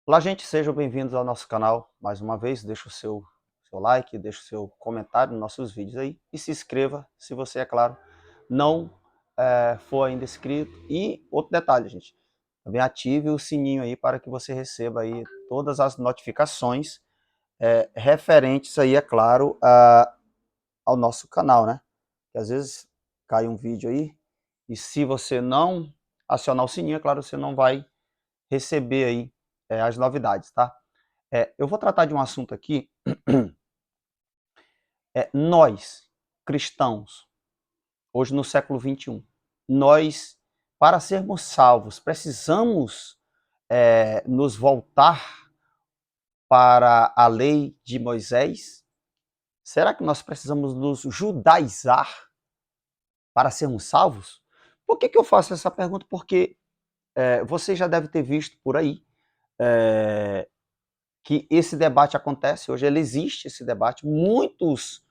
Olá, gente, sejam bem-vindos ao nosso canal. Mais uma vez, deixa o seu like, deixa o seu comentário nos nossos vídeos aí e se inscreva, se você, é claro, não for ainda inscrito. E outro detalhe, gente, também ative o sininho aí para que você receba aí todas as notificações referentes aí, é claro, ao nosso canal, né? Que às vezes cai um vídeo aí e se você não acionar o sininho, é claro, você não vai receber aí as novidades, tá? Eu vou tratar de um assunto aqui. Nós, cristãos, hoje no século XXI, nós, para sermos salvos, precisamos nos voltar para a lei de Moisés? Será que nós precisamos nos judaizar para sermos salvos? Por que eu faço essa pergunta? Porque você já deve ter visto por aí que esse debate acontece hoje, ele existe, esse debate. Muitos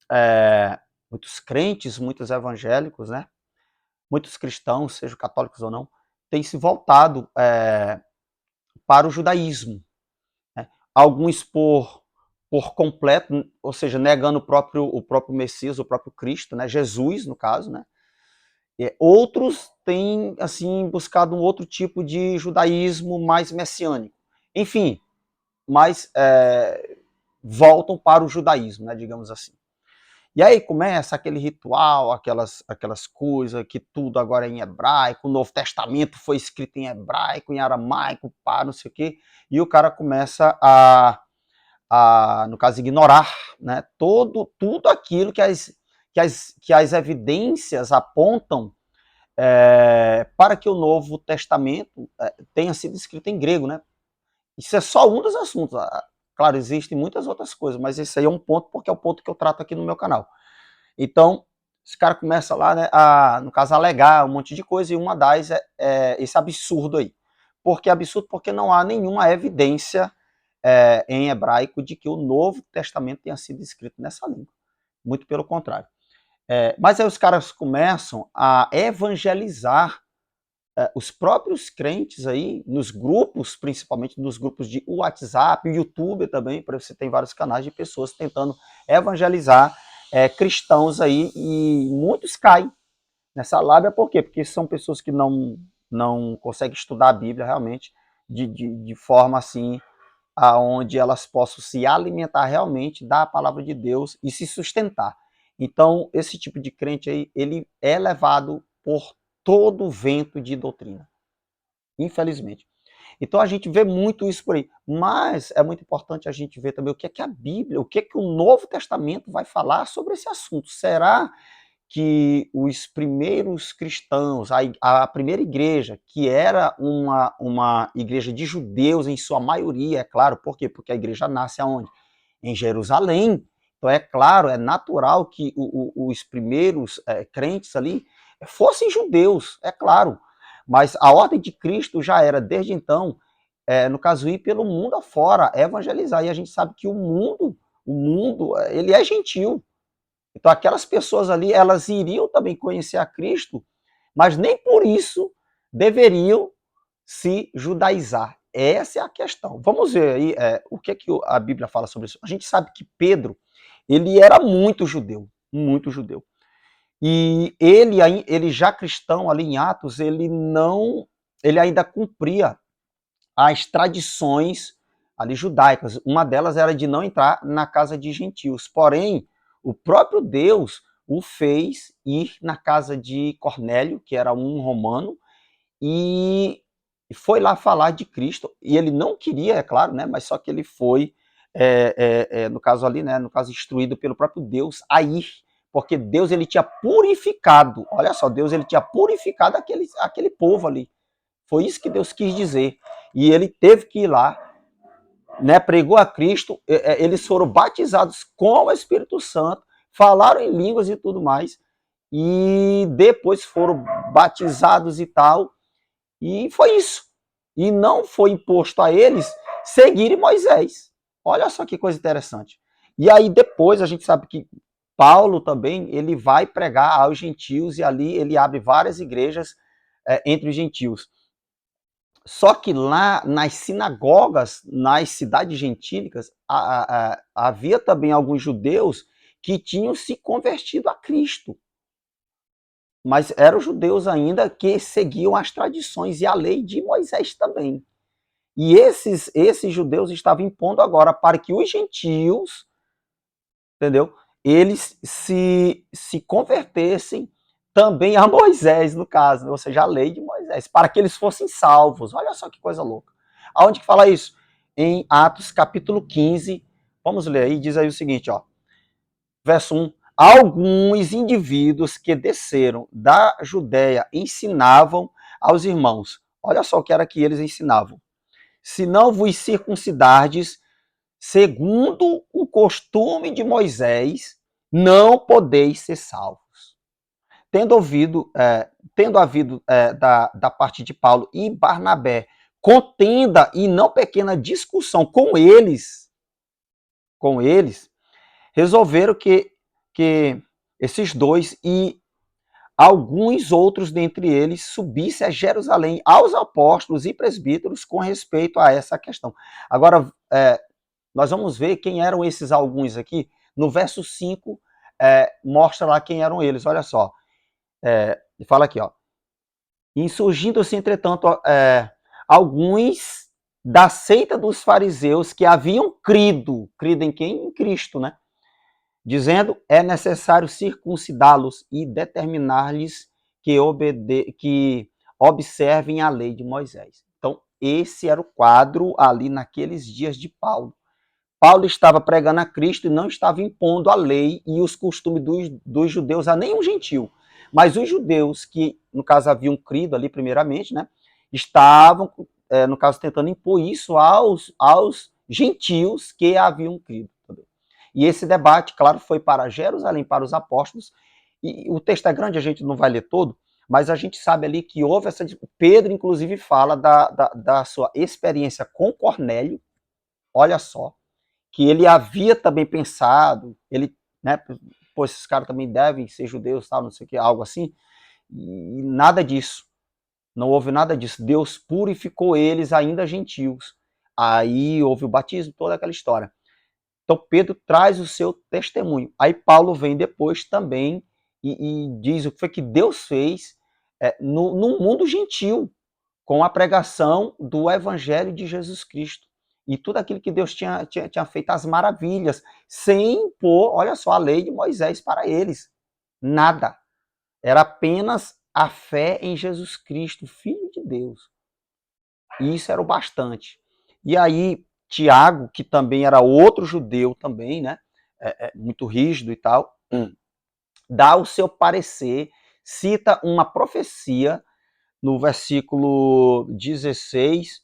é, muitos crentes, muitos evangélicos, né? Muitos cristãos, sejam católicos ou não, têm se voltado para o judaísmo. Né? Alguns por completo, ou seja, negando o próprio Messias, o próprio Cristo, né? Jesus, no caso, né? Outros têm assim buscado um outro tipo de judaísmo mais messiânico. Enfim, mas voltam para o judaísmo, né? Digamos assim. E aí começa aquele ritual, aquelas coisas, que tudo agora é em hebraico, o Novo Testamento foi escrito em hebraico, em aramaico, pá, não sei o quê, e o cara começa no caso, ignorar, né, tudo aquilo que as evidências apontam para que o Novo Testamento tenha sido escrito em grego, né? Isso é só um dos assuntos. Claro, existem muitas outras coisas, mas esse aí é um ponto, porque é o ponto que eu trato aqui no meu canal. Então, os caras começam lá, né, no caso, a alegar um monte de coisa, e uma das é esse absurdo aí. Por que absurdo? Porque não há nenhuma evidência em hebraico de que o Novo Testamento tenha sido escrito nessa língua. Muito pelo contrário. Mas aí os caras começam a evangelizar os próprios crentes aí, nos grupos, principalmente nos grupos de WhatsApp, YouTube também, para você tem vários canais de pessoas tentando evangelizar cristãos aí, e muitos caem nessa lábia. Por quê? Porque são pessoas que não conseguem estudar a Bíblia realmente de forma assim, aonde elas possam se alimentar realmente da palavra de Deus e se sustentar. Então, esse tipo de crente aí, ele é levado por todo o vento de doutrina, infelizmente. Então a gente vê muito isso por aí, mas é muito importante a gente ver também o que é que a Bíblia, o que é que o Novo Testamento vai falar sobre esse assunto. Será que os primeiros cristãos, a primeira igreja, que era uma igreja de judeus em sua maioria, é claro, por quê? Porque a igreja nasce aonde? Em Jerusalém. Então é claro, é natural que os primeiros crentes ali fossem judeus, é claro. Mas a ordem de Cristo já era, desde então, no caso, ir pelo mundo afora, evangelizar. E a gente sabe que o mundo, ele é gentil. Então aquelas pessoas ali, elas iriam também conhecer a Cristo, mas nem por isso deveriam se judaizar. Essa é a questão. Vamos ver aí o que é que a Bíblia fala sobre isso. A gente sabe que Pedro, ele era muito judeu, muito judeu. E ele já cristão ali em Atos, ele ainda cumpria as tradições ali judaicas. Uma delas era de não entrar na casa de gentios. Porém, o próprio Deus o fez ir na casa de Cornélio, que era um romano, e foi lá falar de Cristo. E ele não queria, é claro, né? Mas só que ele foi, no caso ali, né? No caso, instruído pelo próprio Deus a ir, porque Deus ele tinha purificado. Olha só, Deus ele tinha purificado aquele povo ali. Foi isso que Deus quis dizer. E ele teve que ir lá, né, pregou a Cristo, eles foram batizados com o Espírito Santo, falaram em línguas e tudo mais, e depois foram batizados e tal, e foi isso. E não foi imposto a eles seguirem Moisés. Olha só que coisa interessante. E aí depois a gente sabe que Paulo também, ele vai pregar aos gentios, e ali ele abre várias igrejas entre os gentios. Só que lá nas sinagogas, nas cidades gentílicas, havia também alguns judeus que tinham se convertido a Cristo. Mas eram judeus ainda que seguiam as tradições e a lei de Moisés também. E esses judeus estavam impondo agora para que os gentios, entendeu? Eles se convertessem também a Moisés, no caso, né? Ou seja, a lei de Moisés, para que eles fossem salvos. Olha só que coisa louca. Aonde que fala isso? Em Atos capítulo 15, vamos ler aí, diz aí o seguinte, ó, verso 1, alguns indivíduos que desceram da Judéia ensinavam aos irmãos, olha só o que era que eles ensinavam, se não vos circuncidardes, segundo o costume de Moisés, não podeis ser salvos. Tendo havido da parte de Paulo e Barnabé contenda e não pequena discussão com eles, resolveram que esses dois e alguns outros dentre eles subissem a Jerusalém aos apóstolos e presbíteros com respeito a essa questão. Agora, nós vamos ver quem eram esses alguns aqui. No verso 5, mostra lá quem eram eles. Olha só. Fala aqui, ó. Insurgindo-se, entretanto, alguns da seita dos fariseus que haviam crido em quem? Em Cristo, né? Dizendo, é necessário circuncidá-los e determinar-lhes que observem a lei de Moisés. Então, esse era o quadro ali naqueles dias de Paulo. Paulo estava pregando a Cristo e não estava impondo a lei e os costumes dos judeus a nenhum gentil. Mas os judeus que, no caso, haviam crido ali primeiramente, né, estavam, no caso, tentando impor isso aos gentios que haviam crido. E esse debate, claro, foi para Jerusalém, para os apóstolos, e o texto é grande, a gente não vai ler todo, mas a gente sabe ali que houve essa... Pedro, inclusive, fala da sua experiência com Cornélio, olha só, que ele havia também pensado, ele, né, pô, esses caras também devem ser judeus, tal, não sei o que, algo assim, e nada disso, não houve nada disso, Deus purificou eles ainda gentios, aí houve o batismo, toda aquela história. Então Pedro traz o seu testemunho, aí Paulo vem depois também e diz o que foi que Deus fez no mundo gentil, com a pregação do evangelho de Jesus Cristo. E tudo aquilo que Deus tinha feito, as maravilhas, sem impor, olha só, a lei de Moisés para eles. Nada. Era apenas a fé em Jesus Cristo, Filho de Deus. E isso era o bastante. E aí, Tiago, que também era outro judeu também, né? Muito rígido e tal, dá o seu parecer, cita uma profecia no versículo 16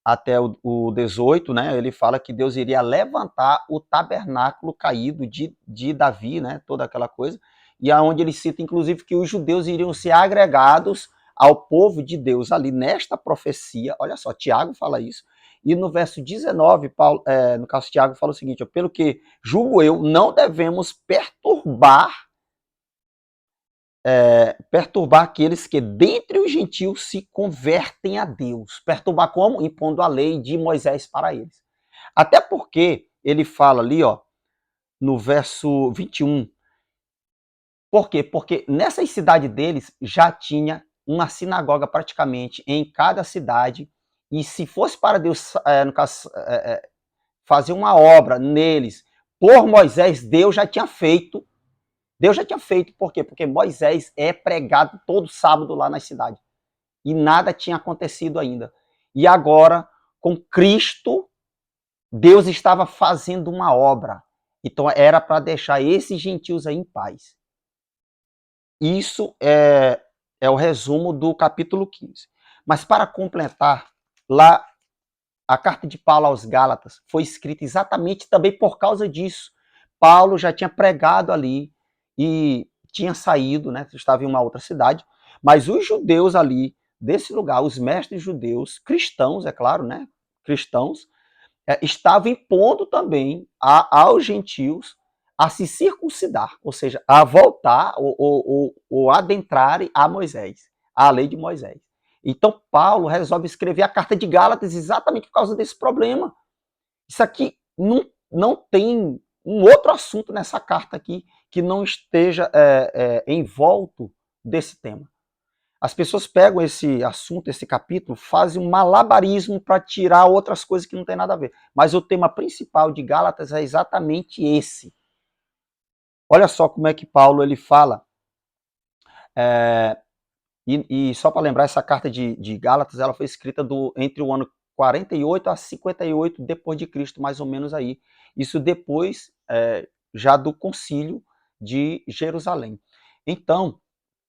até o 18, né, ele fala que Deus iria levantar o tabernáculo caído de Davi, né, toda aquela coisa, e aonde ele cita, inclusive, que os judeus iriam ser agregados ao povo de Deus ali nesta profecia. Olha só, Tiago fala isso. E no verso 19, Paulo, no caso, Tiago fala o seguinte, ó, pelo que julgo eu, não devemos perturbar aqueles que dentre os gentios se convertem a Deus. Perturbar como? Impondo a lei de Moisés para eles. Até porque ele fala ali, ó, no verso 21. Por quê? Porque nessas cidades deles já tinha uma sinagoga praticamente em cada cidade, e se fosse para Deus, no caso, fazer uma obra neles por Moisés, Deus já tinha feito. Por quê? Porque Moisés é pregado todo sábado lá na cidade. E nada tinha acontecido ainda. E agora, com Cristo, Deus estava fazendo uma obra. Então era para deixar esses gentios aí em paz. Isso é o resumo do capítulo 15. Mas para completar, lá a carta de Paulo aos Gálatas foi escrita exatamente também por causa disso. Paulo já tinha pregado ali e tinha saído, né? Estava em uma outra cidade, mas os judeus ali desse lugar, os mestres judeus, cristãos, é claro, né? Cristãos, estavam impondo também aos gentios a se circuncidar, ou seja, a voltar ou adentrarem a Moisés, a lei de Moisés. Então, Paulo resolve escrever a carta de Gálatas exatamente por causa desse problema. Isso aqui não tem um outro assunto nessa carta aqui que não esteja envolto desse tema. As pessoas pegam esse assunto, esse capítulo, fazem um malabarismo para tirar outras coisas que não tem nada a ver. Mas o tema principal de Gálatas é exatamente esse. Olha só como é que Paulo ele fala. E só para lembrar, essa carta de Gálatas ela foi escrita entre o ano 48 a 58 depois de Cristo, mais ou menos aí. Isso depois já do concílio de Jerusalém. Então,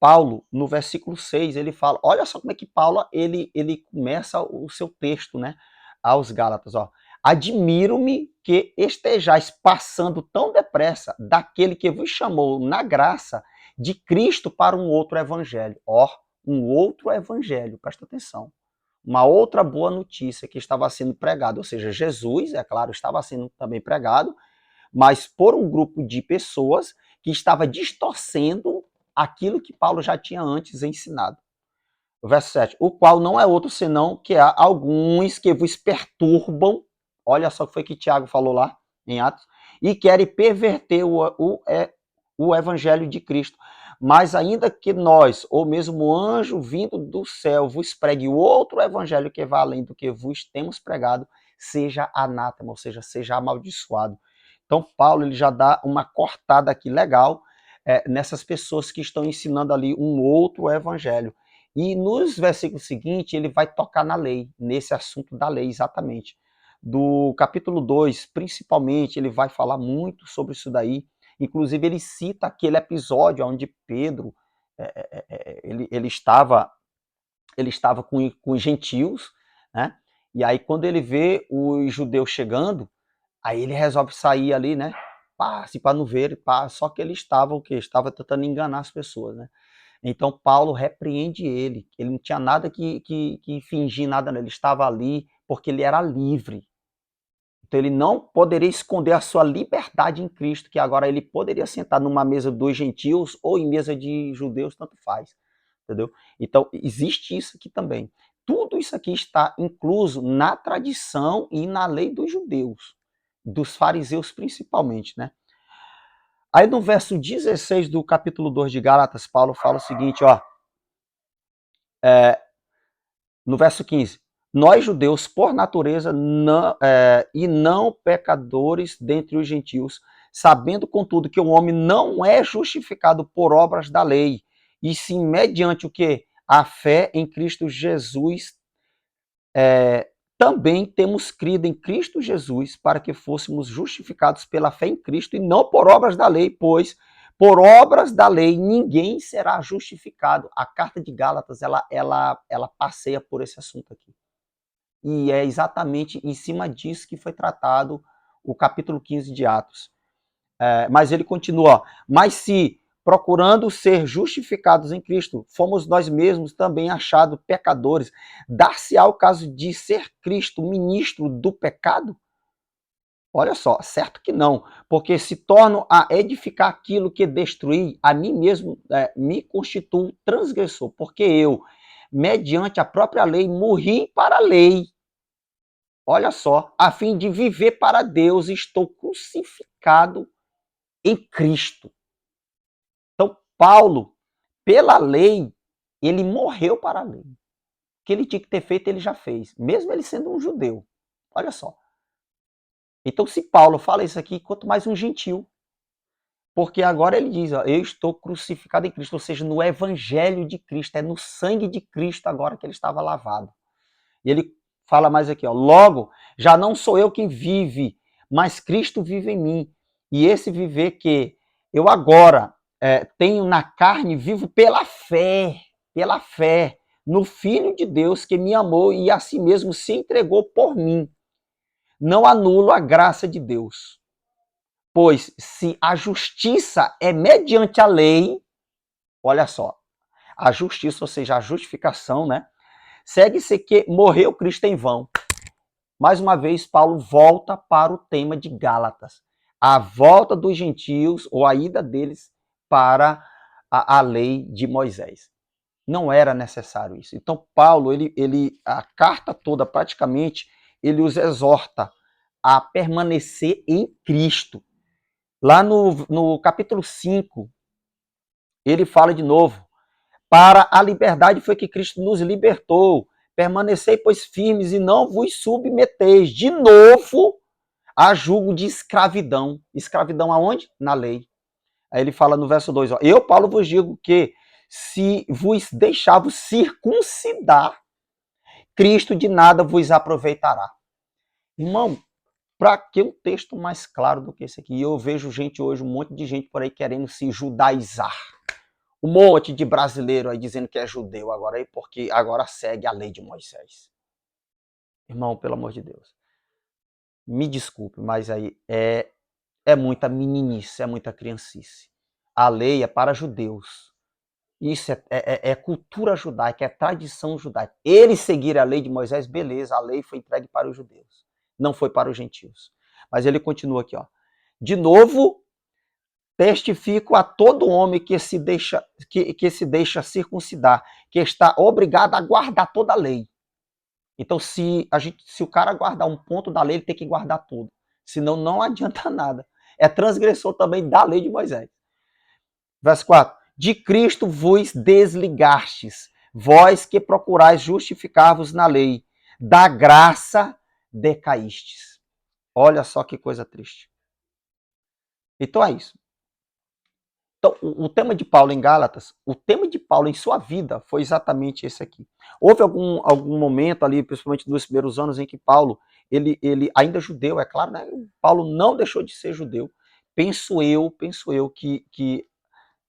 Paulo, no versículo 6, ele fala, olha só como é que Paulo ele começa o seu texto, né, aos Gálatas, ó. Admiro-me que estejais passando tão depressa daquele que vos chamou na graça de Cristo para um outro evangelho. Ó, um outro evangelho, presta atenção. Uma outra boa notícia que estava sendo pregada, ou seja, Jesus, é claro, estava sendo também pregado, mas por um grupo de pessoas que estava distorcendo aquilo que Paulo já tinha antes ensinado. O verso 7, o qual não é outro senão que há alguns que vos perturbam, olha só o que foi que Tiago falou lá em Atos, e querem perverter o evangelho de Cristo. Mas ainda que nós, ou mesmo o anjo vindo do céu, vos pregue outro evangelho que vá além do que vos temos pregado, seja anátema, ou seja, seja amaldiçoado. Então, Paulo ele já dá uma cortada aqui legal nessas pessoas que estão ensinando ali um outro evangelho. E nos versículos seguintes, ele vai tocar na lei, nesse assunto da lei, exatamente. Do capítulo 2, principalmente, ele vai falar muito sobre isso daí. Inclusive, ele cita aquele episódio onde Pedro ele estava com os gentios, né? E aí, quando ele vê os judeus chegando, aí ele resolve sair ali, né? Para não ver, só que ele estava o quê? Estava tentando enganar as pessoas, né? Então Paulo repreende ele não tinha nada que fingir nada, ele estava ali porque ele era livre. Então ele não poderia esconder a sua liberdade em Cristo, que agora ele poderia sentar numa mesa dos gentios ou em mesa de judeus, tanto faz, entendeu? Então existe isso aqui também. Tudo isso aqui está incluso na tradição e na lei dos judeus, dos fariseus principalmente, né? Aí no verso 16 do capítulo 2 de Gálatas, Paulo fala o seguinte, ó, no verso 15, nós judeus, por natureza, e não pecadores dentre os gentios, sabendo, contudo, que o homem não é justificado por obras da lei, e sim mediante o que? A fé em Cristo Jesus, também temos crido em Cristo Jesus para que fôssemos justificados pela fé em Cristo e não por obras da lei, pois por obras da lei ninguém será justificado. A carta de Gálatas, ela passeia por esse assunto aqui. E é exatamente em cima disso que foi tratado o capítulo 15 de Atos. Mas ele continua, mas se procurando ser justificados em Cristo, fomos nós mesmos também achados pecadores, dar-se-á o caso de ser Cristo ministro do pecado? Olha só, certo que não, porque se torno a edificar aquilo que destruí, a mim mesmo me constituo transgressor, porque eu, mediante a própria lei, morri para a lei. Olha só, a fim de viver para Deus, estou crucificado em Cristo. Então, Paulo, pela lei, ele morreu para a lei. O que ele tinha que ter feito, ele já fez, mesmo ele sendo um judeu. Olha só. Então, se Paulo fala isso aqui, quanto mais um gentil. Porque agora ele diz, ó, eu estou crucificado em Cristo, ou seja, no evangelho de Cristo, é no sangue de Cristo agora que ele estava lavado. E ele fala mais aqui, ó, logo, já não sou eu quem vive, mas Cristo vive em mim. E esse viver que eu agora tenho na carne, vivo pela fé no Filho de Deus que me amou e a si mesmo se entregou por mim. Não anulo a graça de Deus. Pois se a justiça é mediante a lei, olha só, a justiça, ou seja, a justificação, né? Segue-se que morreu Cristo em vão. Mais uma vez, Paulo volta para o tema de Gálatas. A volta dos gentios, ou a ida deles para a lei de Moisés. Não era necessário isso. Então, Paulo, a carta toda, praticamente, ele os exorta a permanecer em Cristo. Lá no capítulo 5, ele fala de novo: para a liberdade foi que Cristo nos libertou. Permanecei, pois, firmes e não vos submeteis de novo a julgo de escravidão. Escravidão aonde? Na lei. Aí ele fala no verso 2, ó, eu, Paulo, vos digo que se vos deixar-vos circuncidar, Cristo de nada vos aproveitará. Irmão, para que um texto mais claro do que esse aqui? Eu vejo gente hoje, um monte de gente por aí querendo se judaizar. Um monte de brasileiro aí dizendo que é judeu agora aí, porque agora segue a lei de Moisés. Irmão, pelo amor de Deus. Me desculpe, mas aí é muita meninice, é muita criancice. A lei é para judeus. Isso é cultura judaica, é tradição judaica. Eles seguiram a lei de Moisés, beleza, a lei foi entregue para os judeus, não foi para os gentios. Mas ele continua aqui, ó. De novo, testifico a todo homem que se deixa circuncidar, que está obrigado a guardar toda a lei. Então, se o cara guardar um ponto da lei, ele tem que guardar tudo. Senão, não adianta nada. É transgressor também da lei de Moisés. Verso 4. De Cristo vos desligastes, vós que procurais justificar-vos na lei, da graça decaístes. Olha só que coisa triste. Então é isso. Então, o tema de Paulo em Gálatas, o tema de Paulo em sua vida foi exatamente esse aqui. Houve algum momento ali, principalmente nos primeiros anos, em que Paulo, ele ainda judeu, é claro, né? Paulo não deixou de ser judeu. Penso eu que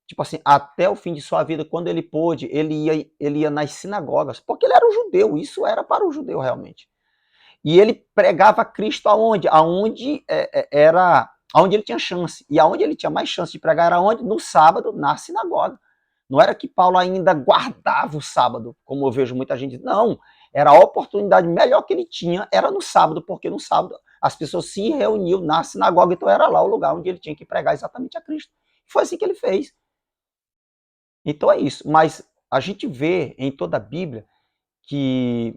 tipo assim, até o fim de sua vida, quando ele pôde, ele ia nas sinagogas, porque ele era um judeu, isso era para o judeu realmente. E ele pregava Cristo aonde? Aonde ele tinha chance. E aonde ele tinha mais chance de pregar era onde? No sábado, na sinagoga. Não era que Paulo ainda guardava o sábado, como eu vejo muita gente dizer. Não, era a oportunidade melhor que ele tinha, era no sábado, porque no sábado as pessoas se reuniam na sinagoga, então era lá o lugar onde ele tinha que pregar exatamente a Cristo. Foi assim que ele fez. Então é isso. Mas a gente vê em toda a Bíblia que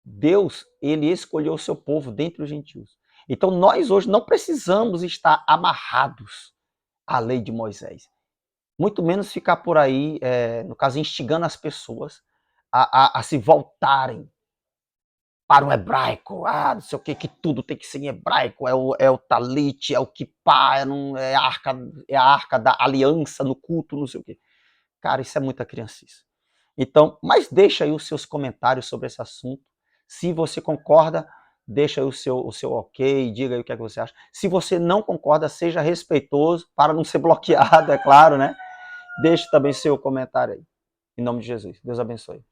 Deus, ele escolheu o seu povo dentre os gentios. Então nós hoje não precisamos estar amarrados à lei de Moisés. Muito menos ficar por aí, no caso, instigando as pessoas a se voltarem para o hebraico. Não sei o que tudo tem que ser em hebraico. É o talit, é o kippah, é a arca da aliança no culto, não sei o quê. Cara, isso é muita criancice. Então, mas deixa aí os seus comentários sobre esse assunto. Se você concorda, deixa aí o seu ok, diga aí o que é que você acha. Se você não concorda, seja respeitoso, para não ser bloqueado, é claro, né? Deixe também seu comentário aí. Em nome de Jesus. Deus abençoe.